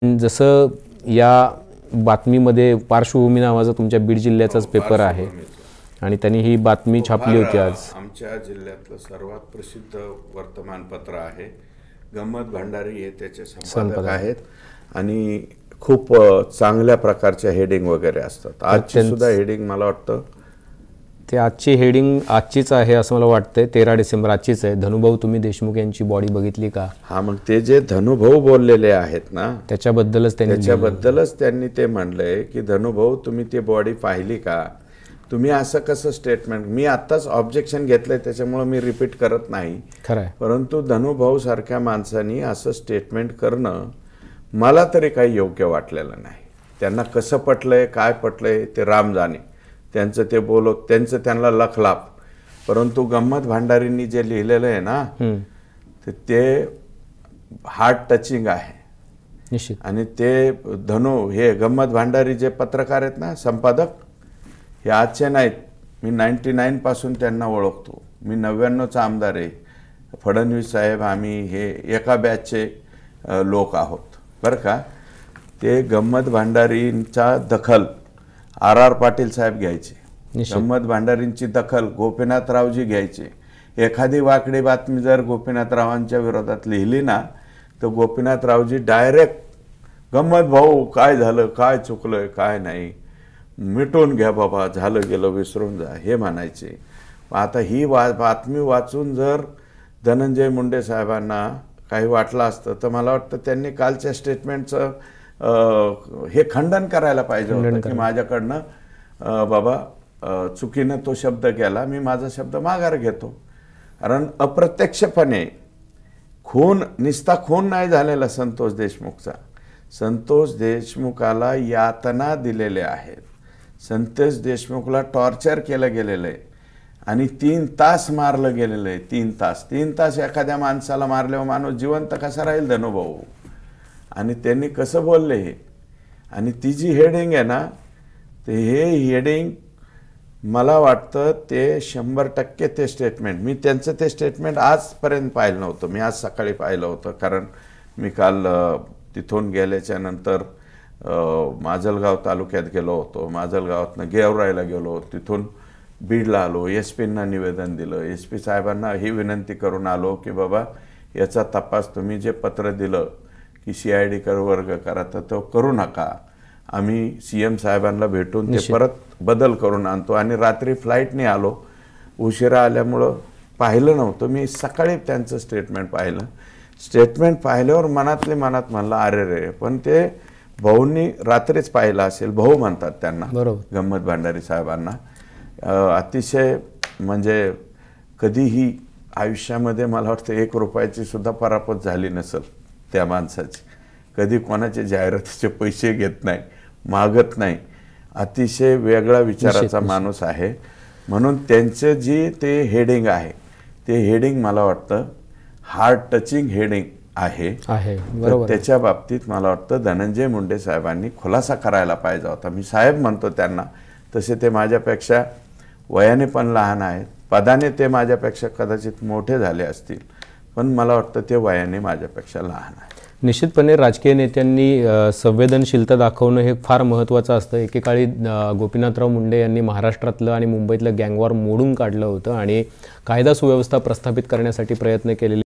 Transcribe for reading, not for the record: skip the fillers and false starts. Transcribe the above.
जसं या बातमीमध्ये पार्श्वभूमी नावाचा तुमच्या बीड जिल्ह्याचाच पेपर आहे आणि त्यांनी ही बातमी छापली होती आज। आमच्या जिल्ह्यातलं सर्वात प्रसिद्ध वर्तमानपत्र आहे। गंमत भंडारी हे त्याचे संपादक आहेत आणि खूप चांगल्या प्रकारच्या हेडिंग वगैरे असतात। आजची सुद्धा हेडिंग मला वाटतं ते आजची हेडिंग आजचीच आहे असं मला वाटतंय। 13 डिसेंबर आजचीच आहे। धनुभाऊ तुम्ही देशमुख यांची बॉडी बघितली का? हा, मग ते जे धनुभाऊ बोललेले आहेत ना त्याच्याबद्दलच त्यांनी ते म्हणलंय की धनुभाऊ तुम्ही ती बॉडी पाहिली का? तुम्ही असं कसं स्टेटमेंट, मी आत्ताच ऑब्जेक्शन घेतलंय त्याच्यामुळे मी रिपीट करत नाही, खरं, परंतु धनुभाऊ सारख्या माणसांनी असं स्टेटमेंट करणं मला तरी काही योग्य वाटलेलं नाही। त्यांना कसं पटलंय काय पटलंय ते राम जाणे, त्यांचं ते बोलत त्यांचं त्यांना लखलाप, परंतु गंमत भांडारींनी जे लिहिलेलं आहे ना ते हार्ट टचिंग आहे निश्चित। आणि ते हे गंमत भांडारी जे पत्रकार आहेत ना, संपादक, हे आजचे नाहीत। मी 99 पासून त्यांना ओळखतो। मी 99चा आमदार आहे। फडणवीस साहेब आम्ही हे एका बॅचचे लोक आहोत बरं का। ते गंमत भांडारींचा दखल RR पाटील साहेब घ्यायचे, गंमत भांडारींची दखल गोपीनाथरावजी घ्यायचे। एखादी वाकडी बातमी जर गोपीनाथरावांच्या विरोधात लिहिली ना तर गोपीनाथरावजी डायरेक्ट गंमत भाऊ काय झालं, काय चुकलं, काय नाही, मिटून घ्या बाबा, झालं गेलं विसरून जा हे म्हणायचे। आता ही बातमी वाचून जर धनंजय मुंडे साहेबांना काही वाटलं असतं तर मला वाटतं त्यांनी कालच्या स्टेटमेंटचं हे खंडन करायला पाहिजे होतं की माझ्याकडनं बाबा चुकीनं तो शब्द गेला, मी माझा शब्द माघार घेतो। कारण अप्रत्यक्षपणे निस्ता खून नाही झालेला संतोष देशमुखचा। संतोष देशमुखाला यातना दिलेल्या आहेत, संतोष देशमुखला टॉर्चर केलं गेलेलं आहे आणि 3 तास मारलं गेलेलं आहे। 3 तास एखाद्या माणसाला मारल्यावर माणूस जिवंत कसा राहील धनुभाऊ? आणि त्यांनी कसं बोलले हे, आणि ती जी हेडिंग आहे ना ते हे हेडिंग मला वाटतं ते 100% ते स्टेटमेंट, मी त्यांचं ते स्टेटमेंट आजपर्यंत पाहिलं नव्हतं। मी आज सकाळी पाहिलं होतं, कारण मी काल तिथून गेल्याच्या नंतर माजलगाव तालुक्यात गेलो होतो। माजलगावातनं गेवराईला गेलो, तिथून बीडला आलो, SP-ना निवेदन दिलं। SP साहेबांना ही विनंती करून आलो की बाबा याचा तपास तुम्ही जे पत्र दिलं की CID वर्ग करा तर तो करू नका। आम्ही CM साहेबांना भेटून ते परत बदल करून आणतो। आणि रात्री फ्लाईटने आलो, उशिरा आल्यामुळं पाहिलं नव्हतं। मी सकाळी त्यांचं स्टेटमेंट पाहिलं। स्टेटमेंट पाहिल्यावर मनातले मनात म्हणलं अरे रे, पण ते भाऊंनी रात्रीच पाहिलं असेल, भाऊ म्हणतात त्यांना गंमत भांडारी साहेबांना। अतिशय म्हणजे कधीही आयुष्यामध्ये मला वाटतं 1 रुपयाची सुद्धा परापत झाली नसेल त्या माणसाची। कधी कोणाचे जाहिरातीचे पैसे घेत नाही, मागत नाही, अतिशय वेगळा विचाराचा माणूस आहे। म्हणून त्यांचे जी ते हेडिंग आहे ते हेडिंग मला वाटतं हार्ट टचिंग हेडिंग आहे। त्याच्या बाबतीत मला वाटतं धनंजय मुंडे साहेबांनी खुलासा करायला पाहिजे होता। मी साहेब म्हणतो त्यांना, तसे ते माझ्यापेक्षा वयाने पण लहान आहेत, पदाने ते माझ्यापेक्षा कदाचित मोठे झाले असतील, पण मला वाटतं ते वयाने माझ्यापेक्षा लहान आहे। निश्चितपणे राजकीय नेत्यांनी संवेदनशीलता दाखवणं हे फार महत्त्वाचं असतं। एकेकाळी गोपीनाथराव मुंडे यांनी महाराष्ट्रातलं आणि मुंबईतलं गँगवॉर मोडून काढलं होतं आणि कायदा सुव्यवस्था प्रस्थापित करण्यासाठी प्रयत्न केलेले